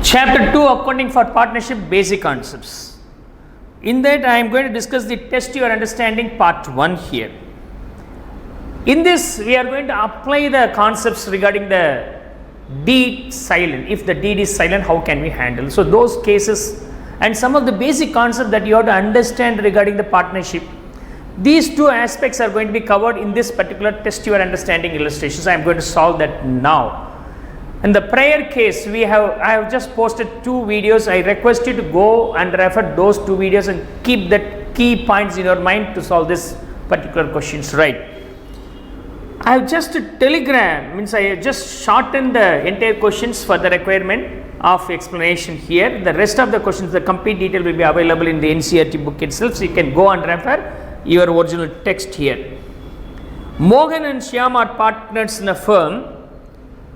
Chapter 2, Accounting for Partnership, Basic Concepts. In that I am going to discuss the test your understanding part 1 here. In this we are going to apply the concepts regarding the deed silent. If the deed is silent, how can we handle? So those cases and some of the basic concepts that you have to understand regarding the partnership. These two aspects are going to be covered in this particular test your understanding illustration. So I am going to solve that now. In the prior case, I have just posted 2 videos. I request you to go and refer those 2 videos and keep that key points in your mind to solve this particular questions right. I have just means I have just shortened the entire questions for the requirement of explanation here. The rest of the questions, the complete detail will be available in the NCERT book itself. So you can go and refer your original text here. Mohan and Shyam are partners in a firm.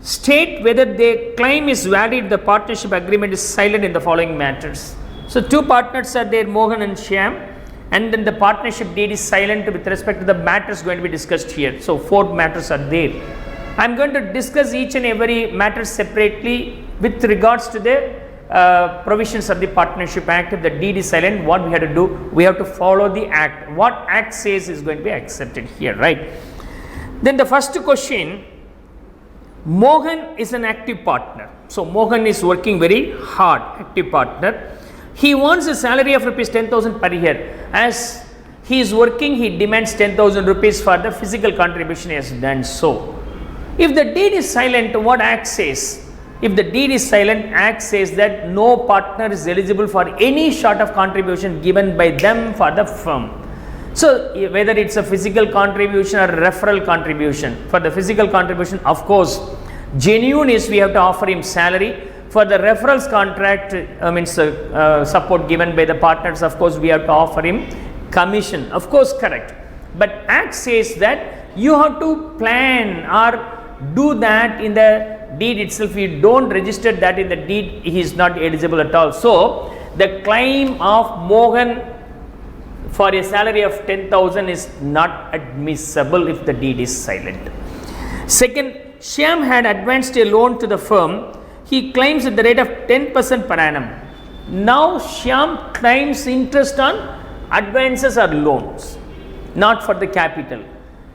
State whether their claim is valid. The partnership agreement is silent in the following matters. So 2 partners are there, Mohan and Shyam, and then the partnership deed is silent with respect to the matters going to be discussed here. So 4 matters are there. I am going to discuss each and every matter separately with regards to the provisions of the Partnership Act. If the deed is silent, what we have to do? We have to follow the act. What act says is going to be accepted here, right? Then the first question, Mohan is an active partner. So Mohan is working very hard, active partner. He wants a salary of rupees 10,000 per year. As he is working, he demands 10,000 rupees for the physical contribution he has done so. If the deed is silent, what act says? If the deed is silent, act says that no partner is eligible for any sort of contribution given by them for the firm. So whether it's a physical contribution or referral contribution, for the physical contribution, of course, genuine is we have to offer him salary. For the referrals contract, support given by the partners, of course, we have to offer him commission. Of course, correct. But act says that you have to plan or do that in the deed itself. You don't register that in the deed, he is not eligible at all. So the claim of Mohan for a salary of 10,000 is not admissible if the deed is silent. Second, Shyam had advanced a loan to the firm. He claims at the rate of 10% per annum. Now Shyam claims interest on advances or loans, not for the capital.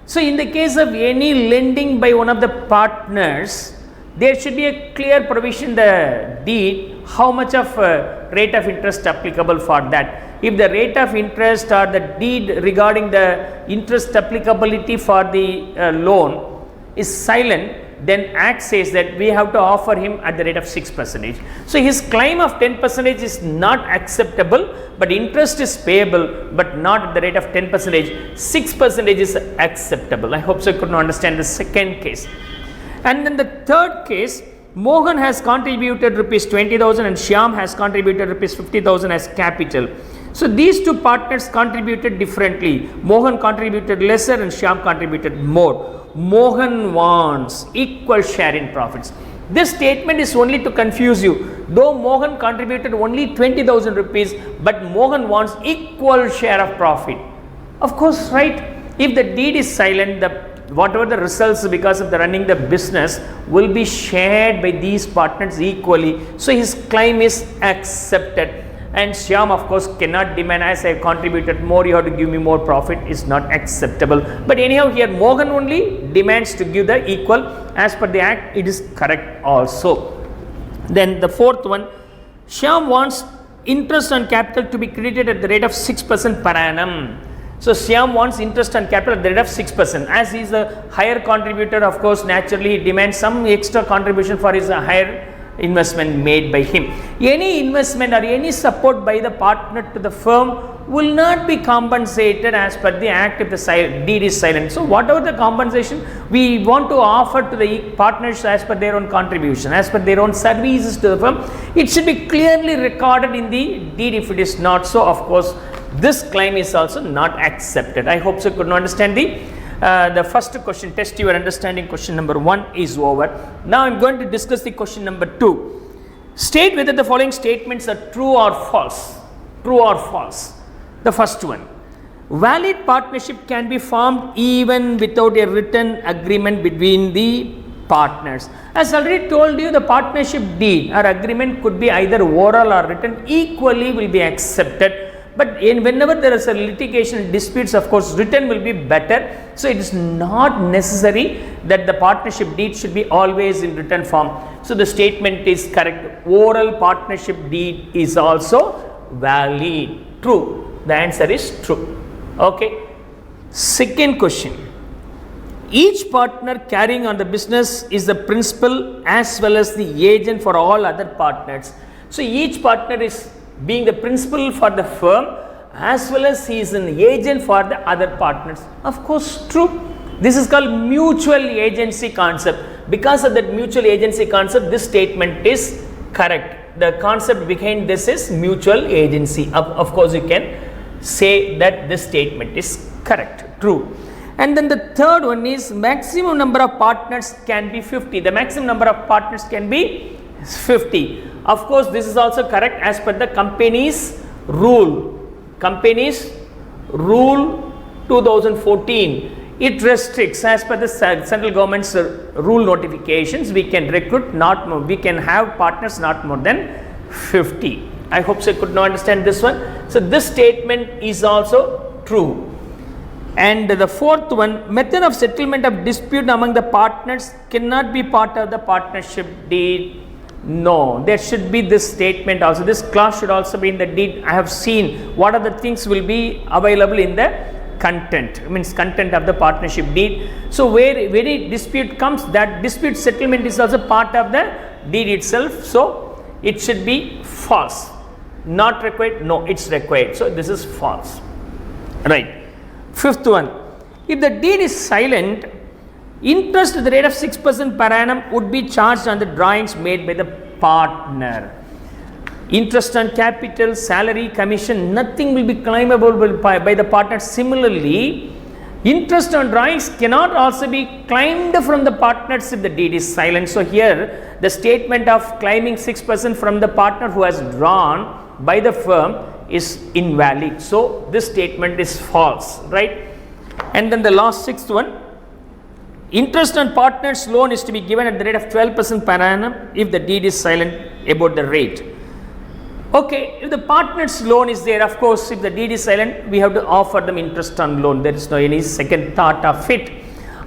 So in the case of any lending by one of the partners, there should be a clear provision in the deed how much of rate of interest applicable for that. If the rate of interest or the deed regarding the interest applicability for the loan is silent, then act says that we have to offer him at the rate of 6%. So his claim of 10% is not acceptable, but interest is payable, but not at the rate of 10%. 6% is acceptable. I hope so you could understand the second case. And then the third case, Mohan has contributed rupees 20,000 and Shyam has contributed rupees 50,000 as capital. So these 2 partners contributed differently. Mohan contributed lesser and Shyam contributed more. Mohan wants equal share in profits. This statement is only to confuse you. Though Mohan contributed only 20,000 rupees, but Mohan wants equal share of profit. Of course, right? If the deed is silent, whatever the results because of the running the business will be shared by these partners equally. So his claim is accepted. And Shyam, of course, cannot demand, as I have contributed more, you have to give me more profit, is not acceptable. But anyhow, here Mohan only demands to give the equal. As per the act, it is correct also. Then the fourth one, Shyam wants interest on capital to be credited at the rate of 6% per annum. So Shyam wants interest on capital at the rate of 6%. As he is a higher contributor, of course, naturally he demands some extra contribution for his higher investment made by him. Any investment or any support by the partner to the firm will not be compensated as per the act if the deed is silent. So whatever the compensation we want to offer to the partners as per their own contribution, as per their own services to the firm, it should be clearly recorded in the deed. If it is not so, of course, this claim is also not accepted. I hope so you could understand the first question. Test your understanding question number 1 is over. Now I am going to discuss the question number 2. State whether the following statements are true or false. True or false. The first one, valid partnership can be formed even without a written agreement between the partners. As already told you, the partnership deed or agreement could be either oral or written, equally will be accepted. But whenever there is a litigation disputes, of course, written will be better. So it is not necessary that the partnership deed should be always in written form. So the statement is correct. Oral partnership deed is also valid. True. The answer is true. Okay. Second question. Each partner carrying on the business is the principal as well as the agent for all other partners. So each partner is being the principal for the firm as well as he is an agent for the other partners. Of course, true. This is called mutual agency concept. Because of that mutual agency concept, this statement is correct. The concept behind this is mutual agency. Of course, you can say that this statement is correct, true. And then the third one is maximum number of partners can be 50. The maximum number of partners can be 50. Of course, this is also correct as per the company's rule. Company's rule 2014. It restricts as per the central government's rule notifications. We can recruit not more, we can have partners not more than 50. I hope so you could now understand this one. So this statement is also true. And the fourth one, method of settlement of dispute among the partners cannot be part of the partnership deed. No, there should be this statement also. This clause should also be in the deed. I have seen what are the things will be available in the content, means content of the partnership deed. So where any dispute comes, that dispute settlement is also part of the deed itself. So it should be false. Not required? No, it's required. So this is false. Right. Fifth one, if the deed is silent, interest at the rate of 6% per annum would be charged on the drawings made by the partner. Interest on capital, salary, commission, nothing will be claimable by the partner. Similarly, interest on drawings cannot also be claimed from the partners if the deed is silent. So here, the statement of claiming 6% from the partner who has drawn by the firm is invalid. So this statement is false, right? And then the last sixth one, interest on partner's loan is to be given at the rate of 12% per annum if the deed is silent about the rate. Okay, if the partner's loan is there, of course, if the deed is silent, we have to offer them interest on loan. There is no any second thought of it,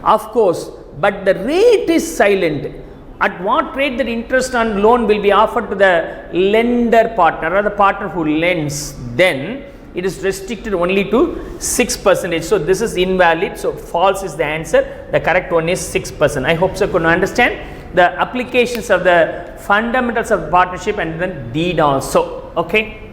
of course. But the rate is silent. At what rate the interest on loan will be offered to the lender partner or the partner who lends, then it is restricted only to 6%. So this is invalid. So false is the answer. The correct one is 6%. I hope so you can understand the applications of the fundamentals of partnership and then deed also. Okay.